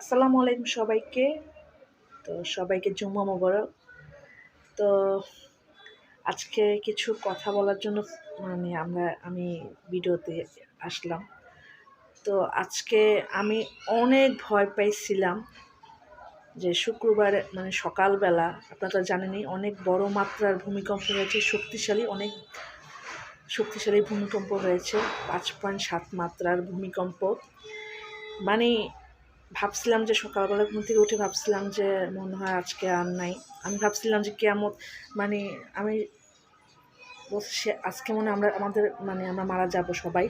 আসসালামু আলাইকুম সবাইকে। তো সবাইকে জুম্মা মোবারক। তো আজকে কিছু কথা বলার জন্য আমি ভিডিওতে আসলাম। তো আজকে আমি অনেক ভয় পাইছিলাম যে শুক্রবার সকালবেলা আপনারা তো জানেনই অনেক বড় মাত্রার ভূমিকম্প হয়েছে, অনেক শক্তিশালী ভূমিকম্প হয়েছে, 5.7 মাত্রার ভূমিকম্প। মানে ভাবছিলাম যে সকালবেলা ঘুম থেকে উঠে ভাবছিলাম যে মনে হয় আজকে আর নাই। আমি ভাবছিলাম যে কিয়ামত, মানে আমি বলছি আজকে মনে আমরা মারা যাব সবাই।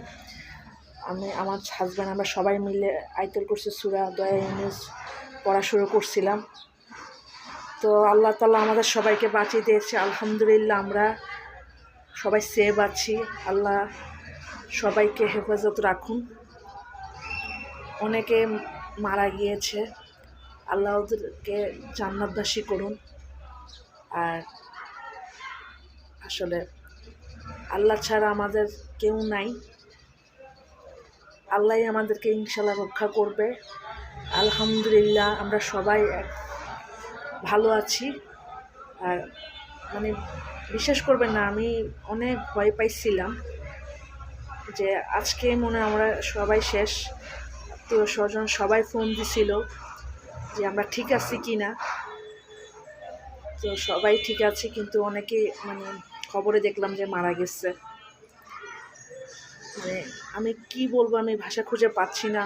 আমার হাজব্যান্ড আমরা সবাই মিলে আয়াতুল কুরসি সূরা দোয়া ইউনুস পড়া শুরু করছিলাম। তো আল্লাহ তাআলা আমাদের সবাইকে বাঁচিয়ে দিয়েছে, আলহামদুলিল্লাহ। আমরা সবাই সেভ আছি। আল্লাহ সবাইকে হেফাজত রাখুন। অনেকে মারা গিয়েছে, আল্লাহ ওদেরকে জান্নাতবাসী করুন। আর আসলে আল্লাহ ছাড়া আমাদের কেউ নাই। আল্লাহই আমাদেরকে ইনশাআল্লাহ রক্ষা করবে। আলহামদুলিল্লাহ আমরা সবাই ভালো আছি। আর বিশ্বাস করবেন না, আমি অনেক ভয় পাইছিলাম যে আজকে মনে আমরা সবাই শেষ। আত্মীয় স্বজন সবাই ফোন দিছিল যে আমরা ঠিক আছি কি না। তো সবাই ঠিক আছে, কিন্তু অনেকে খবরে দেখলাম যে মারা গেছে। আমি কি বলবো, আমি ভাষা খুঁজে পাচ্ছি না।